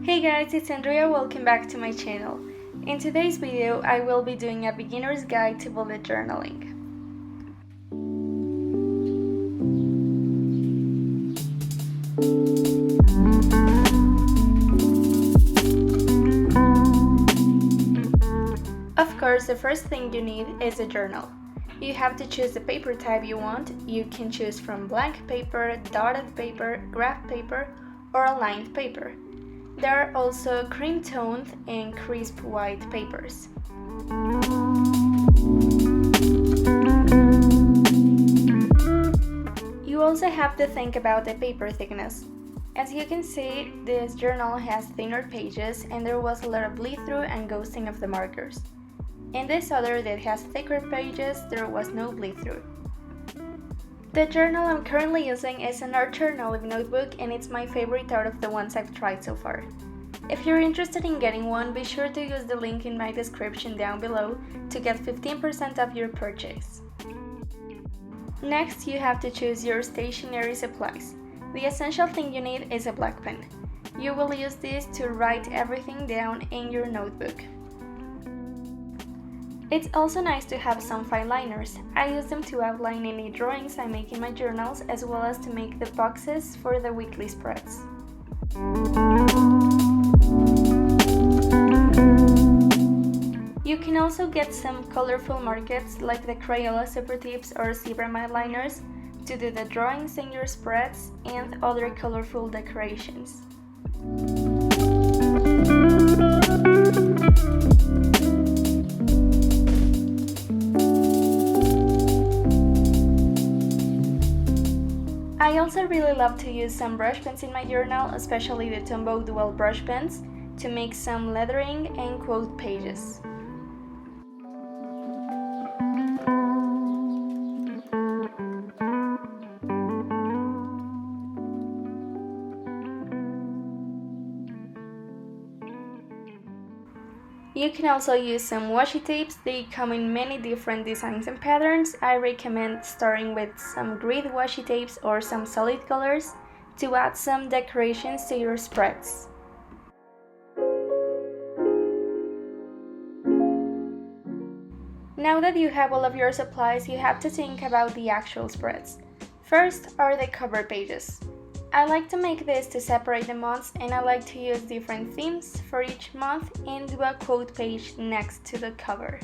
Hey guys, it's Andrea, welcome back to my channel. In today's video, I will be doing a beginner's guide to bullet journaling. Of course, the first thing you need is a journal. You have to choose the paper type you want. You can choose from blank paper, dotted paper, graph paper, or a lined paper. There are also cream-toned and crisp white papers. You also have to think about the paper thickness. As you can see, this journal has thinner pages and there was a lot of bleed-through and ghosting of the markers. In this other that has thicker pages, there was no bleed-through. The journal I'm currently using is an art journaling notebook and it's my favorite out of the ones I've tried so far. If you're interested in getting one, be sure to use the link in my description down below to get 15% off your purchase. Next, you have to choose your stationery supplies. The essential thing you need is a black pen. You will use this to write everything down in your notebook. It's also nice to have some fine liners. I use them to outline any drawings I make in my journals as well as to make the boxes for the weekly spreads. You can also get some colorful markers like the Crayola Super Tips or Zebramite liners to do the drawings in your spreads and other colorful decorations. I also really love to use some brush pens in my journal, especially the Tombow Dual brush pens, to make some lettering and quote pages. You can also use some washi tapes. They come in many different designs and patterns. I recommend starting with some grid washi tapes or some solid colors to add some decorations to your spreads. Now that you have all of your supplies, you have to think about the actual spreads. First are the cover pages. I like to make this to separate the months and I like to use different themes for each month and do a quote page next to the cover.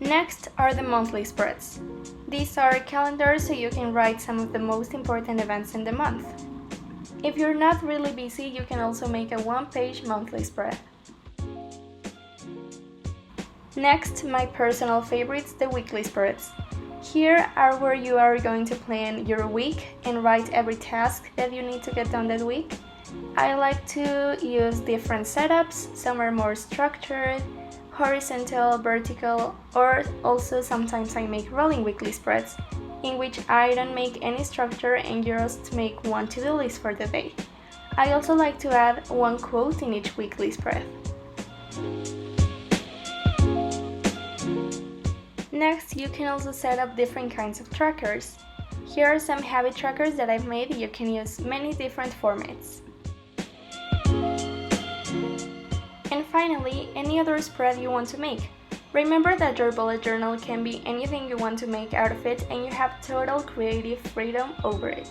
Next are the monthly spreads. These are calendars so you can write some of the most important events in the month. If you're not really busy, you can also make a one-page monthly spread. Next, my personal favorites, the weekly spreads. Here are where you are going to plan your week and write every task that you need to get done that week. I like to use different setups. Some are more structured, horizontal, vertical, or also sometimes I make rolling weekly spreads, in which I don't make any structure and just make one to-do list for the day. I also like to add one quote in each weekly spread. Next, you can also set up different kinds of trackers. Here are some habit trackers that I've made. You can use many different formats. And finally, any other spread you want to make. Remember that your bullet journal can be anything you want to make out of it and you have total creative freedom over it.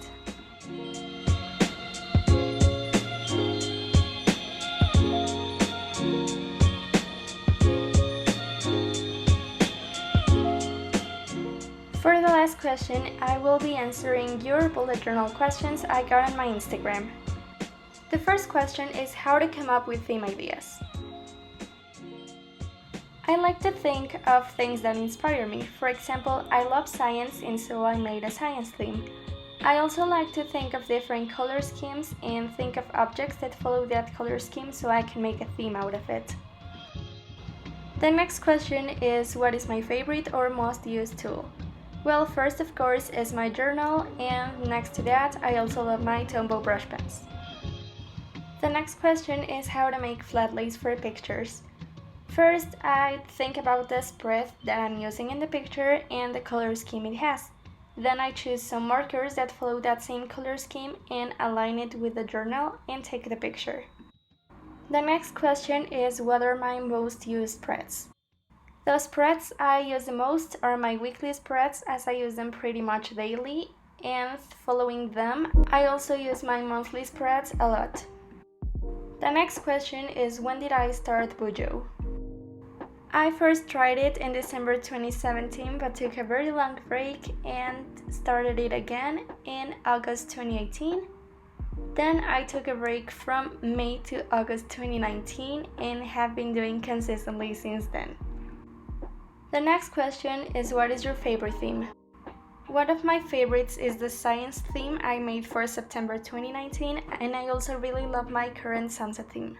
For the last question, I will be answering your bullet journal questions I got on my Instagram. The first question is how to come up with theme ideas. I like to think of things that inspire me. For example, I love science and so I made a science theme. I also like to think of different color schemes and think of objects that follow that color scheme so I can make a theme out of it. The next question is what is my favorite or most used tool? Well, first of course is my journal, and next to that I also love my Tombow brush pens. The next question is how to make flat lays for pictures. First, I think about the spread that I'm using in the picture and the color scheme it has. Then I choose some markers that follow that same color scheme and align it with the journal and take the picture. The next question is what are my most used spreads. The spreads I use the most are my weekly spreads as I use them pretty much daily, and following them, I also use my monthly spreads a lot. The next question is when did I start Bujo? I first tried it in December 2017 but took a very long break and started it again in August 2018. Then I took a break from May to August 2019 and have been doing consistently since then. The next question is what is your favorite theme? One of my favorites is the science theme I made for September 2019, and I also really love my current sunset theme.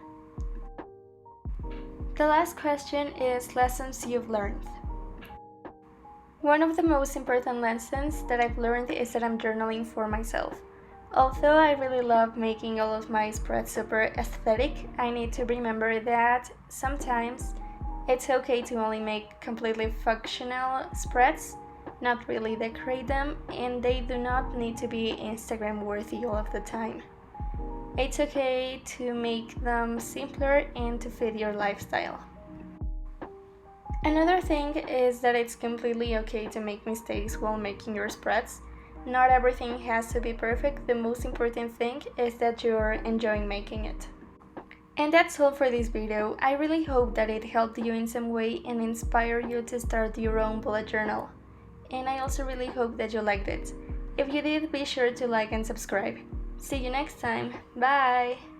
The last question is lessons you've learned. One of the most important lessons that I've learned is that I'm journaling for myself. Although I really love making all of my spreads super aesthetic, I need to remember that sometimes it's okay to only make completely functional spreads, not really decorate them, and they do not need to be Instagram worthy all of the time. It's okay to make them simpler and to fit your lifestyle. Another thing is that it's completely okay to make mistakes while making your spreads. Not everything has to be perfect, the most important thing is that you're enjoying making it. And that's all for this video. I really hope that it helped you in some way and inspired you to start your own bullet journal. And I also really hope that you liked it. If you did, be sure to like and subscribe. See you next time. Bye!